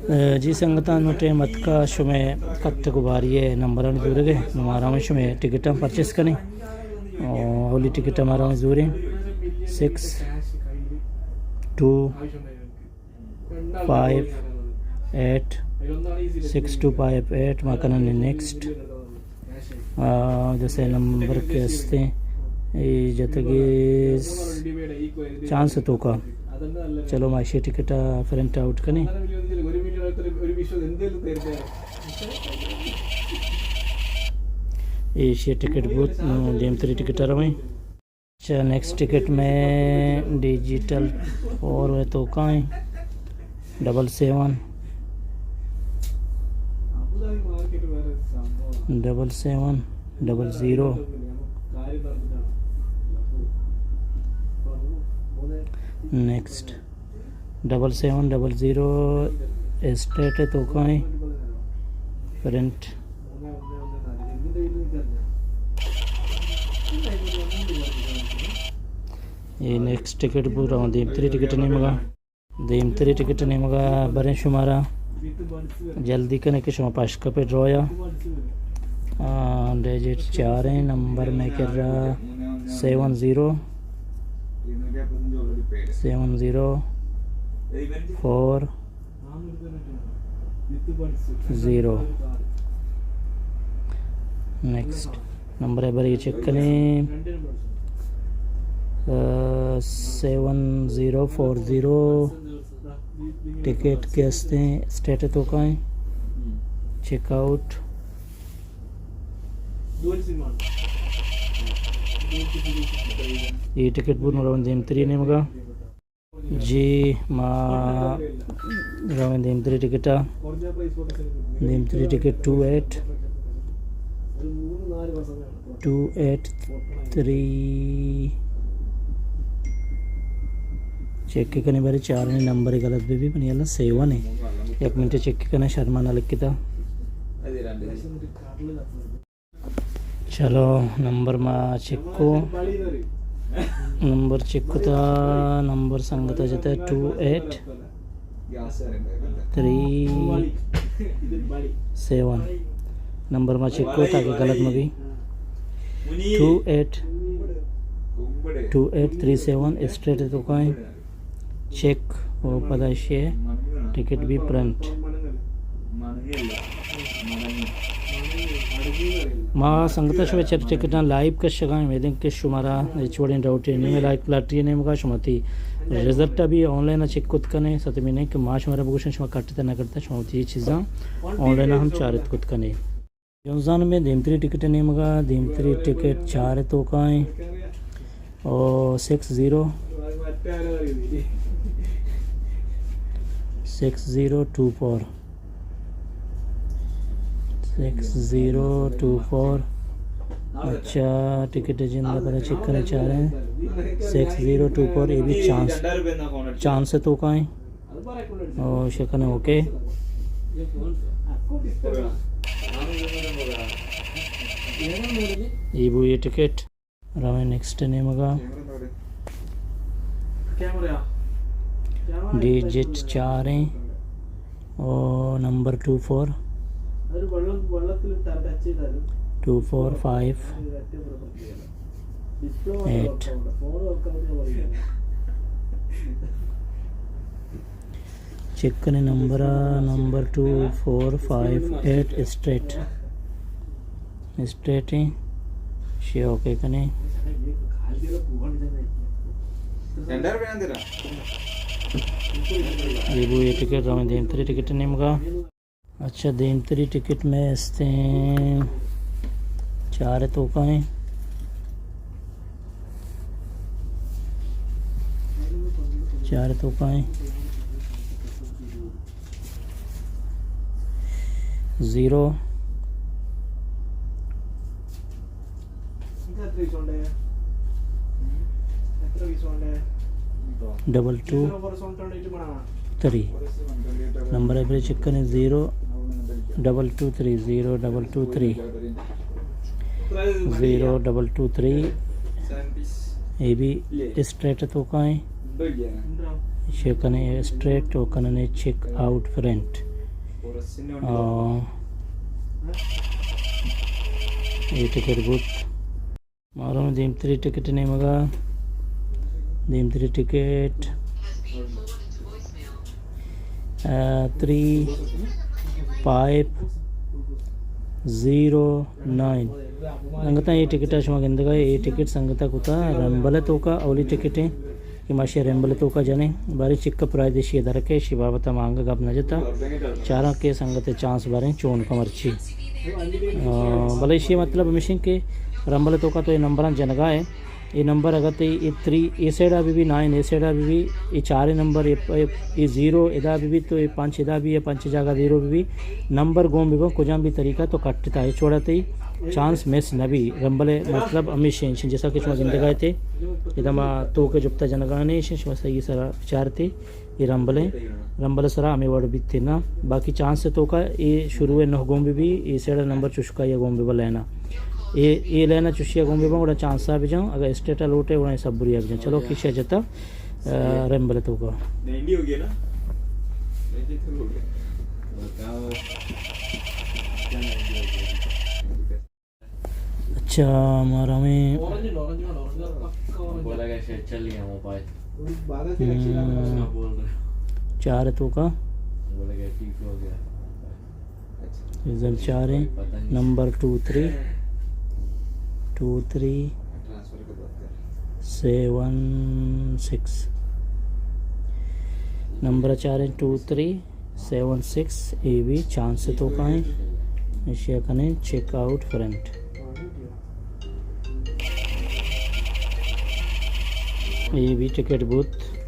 जी संगतान टे मत का शुमे कट गुबारिये नंबर दूरगे हमारा शुमे टिकट परचेस करें होली टिकट हमारा दूरे 6 2 5 8 6 2 5 8 माकन नेक्स्ट जैसे नंबर के हस्ते जतगे चांस तो का चलो माशे टिकट प्रिंट आउट करें Asia ticket booth DM3 ticket आ रहा है। अच्छा नेक्स्ट टिकट में डिजिटल और है तो कहाँ है 77 00 नेक्स्ट 7700 स्टेट है तो कहाँ है प्रिंट ये नेक्स्ट टिकट पूरा DM3 टिकट नहीं मगा DM3 टिकट नहीं मगा बरें शुमारा जल्दी करने के शुमा पाश का पे ड्रॉया डिजिट 4 है नंबर में कर रहा 70 4 0 नेक्स्ट नंबर है बारी चेक करें 7040 टिकट के हस्ते स्टेट तो का है चेकआउट ये टिकट पूर्ण DM3 ने मगा जी माँ DM3 ticket DM3 ticket 283 check करने बारे 4 ने नंबर गलत भी बनी अल्लाह 7 है 1 मिनट चेक करना शर्मा ना लिख था चलो नंबर मा चेको नंबर चेक था नंबर संगता जाता है 28337 नंबर मा चेको ताकि गलत में भी 2837 स्ट्रेट तो कहीं चेक वो पदाशे टिकट भी प्रिंट माँ संगता शुमे चर टिकट लाइव का शगाएं वेदिंग के शुमारा छोड़े डाउट नहीं लाइव लाटरी ने मगा शुमती रिजल्ट भी ऑनलाइन चेक कुत कने सत में नहीं कि माँ शुमारा बगुशन शुमा काटता ना करता शुमती ये चीज़ा ऑनलाइन हम चारित कुत कने योंजान में DM3 टिकट नहीं मगा DM3 टिकट 4 तो काएं और 6024 6024 अच्छा टिकट जिंदा पता चेक करना चाह रहे हैं 6024 ये भी चांस है तो कहाँ और शेखने ओके ये वो ये टिकट रामे नेक्स्ट ने मगा डिजिट 4 है और नंबर 24 5 8 चेक करें नंबर 2458 स्ट्रेट है शे ओके करें ये टिकट रामे DM3 टिकट नहीं मगा अच्छा DM3 टिकट में हंसते हैं 4 तो का है 4 तो का है 0 2 3 नंबर है चेक करें 0 2 2 3 0 2 2 3 0 2 2 3 ये भी स्ट्रेट तो का है शेकने स्ट्रेट तो कने चेक आउट फ्रंट ಈ ಟಿಕೆಟ್ ಬೂತ್ ಮಾರೋ ದೀಮ್ತ್ರಿ ಟಿಕೆಟ್ ನಿಮಗ ದೀಮ್ತ್ರಿ ಟಿಕೆಟ್ 3509 संगता ये टिकेट गिंदगा ये टिकेट संगता कुता रेंबल तोका अवली टिकेट कि माशे रेंबल तोका जने बारी चिक्क प्रादेशी दरके शिबाबत मांग गप नजता चारा के संगते चांस बारे चोन कमरची बलेशी मतलब मिशन के रेंबल तोका तो ये नंबर जनगा है ये नंबर अगर तो ये 3 ए साइड अभी भी 9 ए साइड अभी भी ये 4 नंबर ये 0 इधर भी तो ये 5 इधर भी ये 5 जगह 0 भी नंबर गोम भी कुछ भी तरीका तो कटता है छोड़ते ही चांस मिस नबी रंबले मतलब अमीश जैसा कि जिंदगा थे इधम तो के जुप्ता जनगाने सही सरा विचार थे ये रंबले सरा हमें वर्ड भी थे ना बाकी चांस से तो का ये शुरू है नह गोम भी ये साइड नंबर चुस्का या गोम भी लेना ये लेना चुशिया गोम भी बड़ा चांस आ भी जाऊँ अगर स्टेटा लोटे उन्हें सब बुरी आ भी जाऊँ चलो किस जता रंबले तो का अच्छा हमारा में बोला कैसे चल लिया मोबाइल 4 तो का बोला क्या ठीक हो गया रिजल्ट 4 है नंबर 2 3 7 6 नंबर 4 है 2 3 7 6 ये भी चांस तो का है एशिया कने चेकआउट फ्रंट ये भी टिकट बूथ